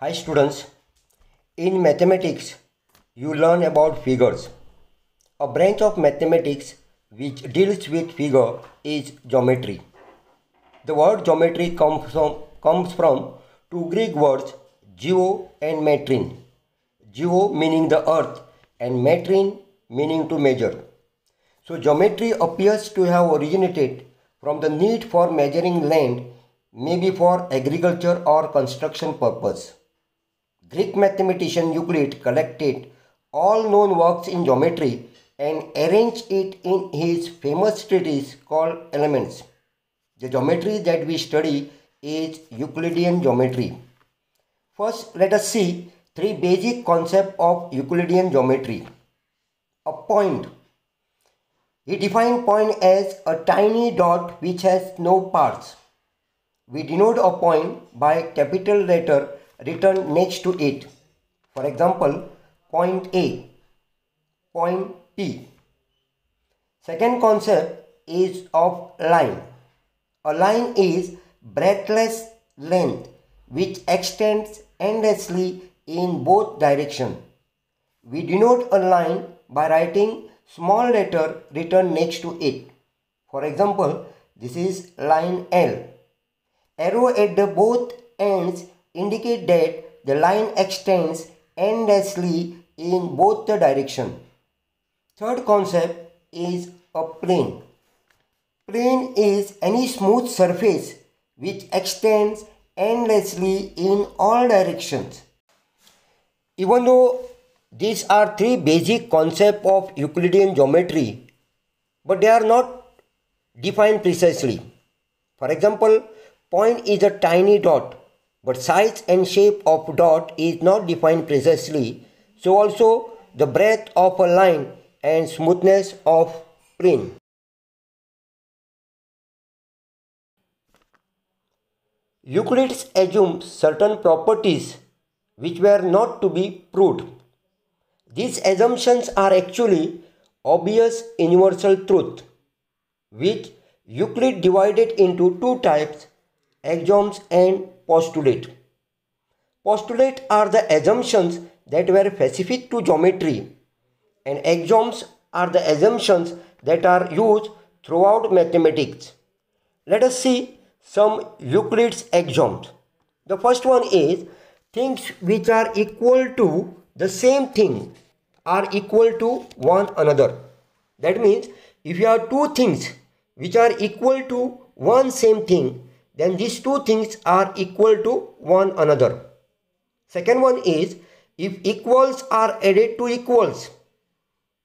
Hi students, in mathematics you learn about figures. A branch of mathematics which deals with figure is geometry. The word geometry comes from two Greek words geo and metrin. Geo meaning the earth and metrin meaning to measure. So geometry appears to have originated from the need for measuring land, maybe for agriculture or construction purpose. Greek mathematician Euclid collected all known works in geometry and arranged it in his famous treatise called Elements. The geometry that we study is Euclidean geometry. First, let us see three basic concepts of Euclidean geometry. A point. He defined point as a tiny dot which has no parts. We denote a point by capital letter written next to it. For example, point A, point P. Second concept is of line. A line is breadthless length which extends endlessly in both directions. We denote a line by writing small letter written next to it. For example, this is line L. Arrow at the both ends indicate that the line extends endlessly in both the direction. Third concept is a plane. Plane is any smooth surface which extends endlessly in all directions. Even though these are three basic concepts of Euclidean geometry, but they are not defined precisely. For example, point is a tiny dot, but size and shape of dot is not defined precisely. So also the breadth of a line and smoothness of plane. Euclid assumed certain properties which were not to be proved. These assumptions are actually obvious universal truth, which Euclid divided into two types, axioms and postulate. Postulate are the assumptions that were specific to geometry, and axioms are the assumptions that are used throughout mathematics. Let us see some Euclid's axioms. The first one is things which are equal to the same thing are equal to one another. That means if you have two things which are equal to one same thing, then these two things are equal to one another. Second one is if equals are added to equals,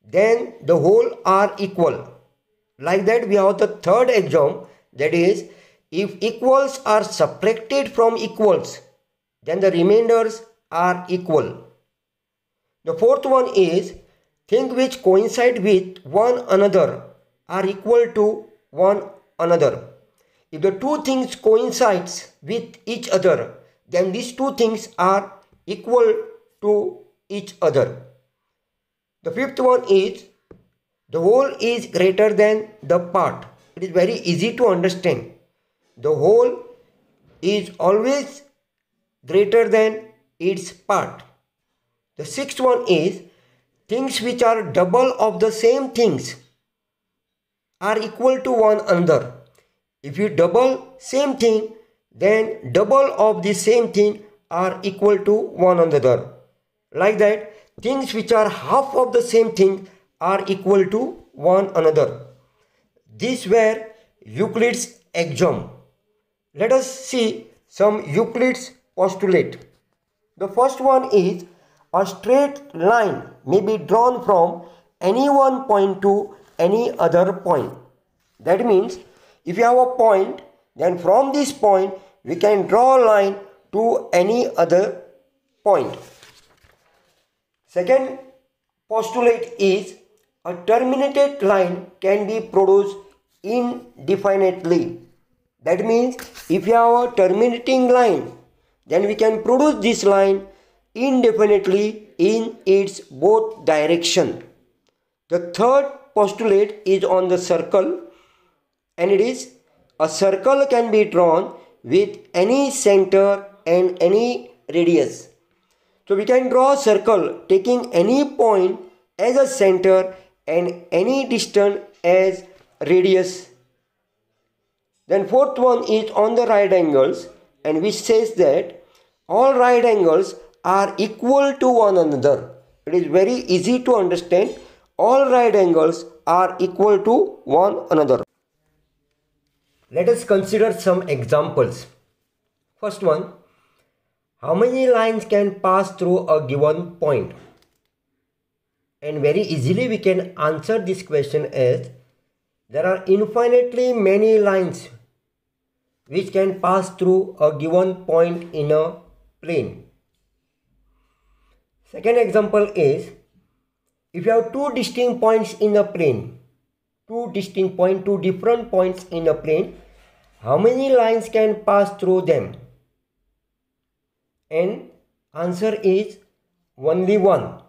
then the whole are equal. Like that, we have the third axiom, that is if equals are subtracted from equals, then the remainders are equal. The fourth one is things which coincide with one another are equal to one another. If the two things coincides with each other, then these two things are equal to each other. The fifth one is the whole is greater than the part. It is very easy to understand. The whole is always greater than its part. The sixth one is things which are double of the same things are equal to one another. If you double same thing, then double of the same thing are equal to one another. Like that, things which are half of the same thing are equal to one another. These were Euclid's axiom. Let us see some Euclid's postulate. The first one is a straight line may be drawn from any one point to any other point. That means if you have a point, then from this point we can draw a line to any other point. Second postulate is a terminated line can be produced indefinitely. That means if you have a terminating line, then we can produce this line indefinitely in its both direction. The third postulate is on the circle, and it is a circle can be drawn with any center and any radius. So we can draw a circle taking any point as a center and any distance as radius. Then fourth one is on the right angles, and which says that all right angles are equal to one another. It is very easy to understand. All right angles are equal to one another. Let us consider some examples. First one, how many lines can pass through a given point? And very easily we can answer this question as there are infinitely many lines which can pass through a given point in a plane. Second example is, if you have two distinct points in a plane, two different points in a plane, how many lines can pass through them? And answer is only one.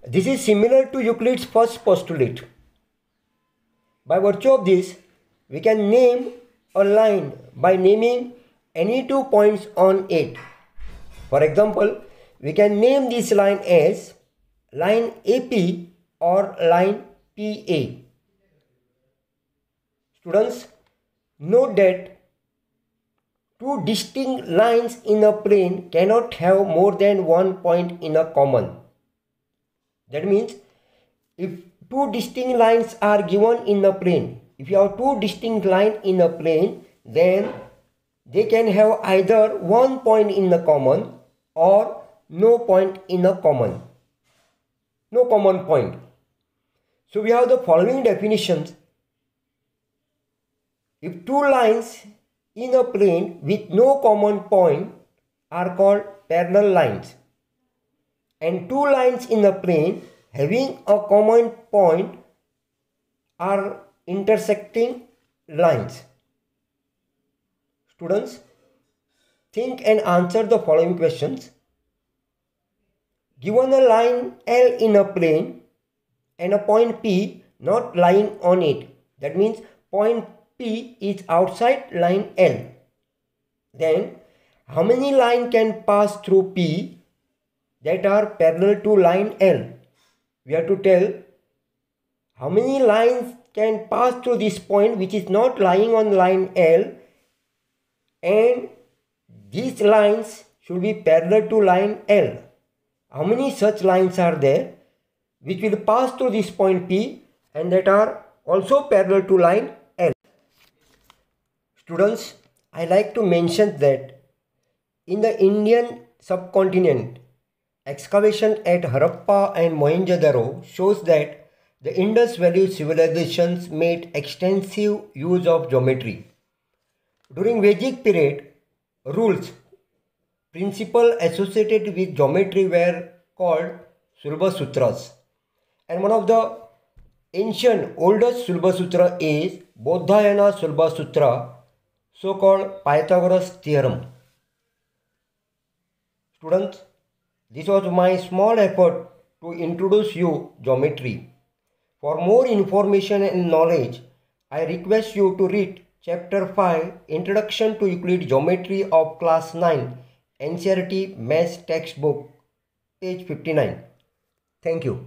This is similar to Euclid's first postulate. By virtue of this, we can name a line by naming any 2 points on it. For example, we can name this line as line AP or line PA. Students, note that two distinct lines in a plane cannot have more than 1 point in a common. That means if two distinct lines are given in a plane, if you have two distinct lines in a plane, then they can have either 1 point in a common or no point in a common. No common point. So we have the following definitions. If two lines in a plane with no common point are called parallel lines, and two lines in a plane having a common point are intersecting lines. Students, think and answer the following questions. Given a line L in a plane and a point P not lying on it, that means point P is outside line L, then how many lines can pass through P that are parallel to line L? We have to tell how many lines can pass through this point which is not lying on line L, and these lines should be parallel to line L. How many such lines are there which will pass through this point P and that are also parallel to line L? Students, I like to mention that in the Indian subcontinent, excavation at Harappa and Mohenjo-daro shows that the Indus Valley civilizations made extensive use of geometry. During Vedic period, rules, principles associated with geometry were called Sulba Sutras. And one of the ancient oldest Sulba Sutra is Bodhayana Sulba Sutra, so called Pythagoras theorem. Students, this was my small effort to introduce you geometry. For more information and knowledge, I request you to read Chapter 5, Introduction to Euclid Geometry of Class 9, NCERT Maths Textbook, page 59. Thank you.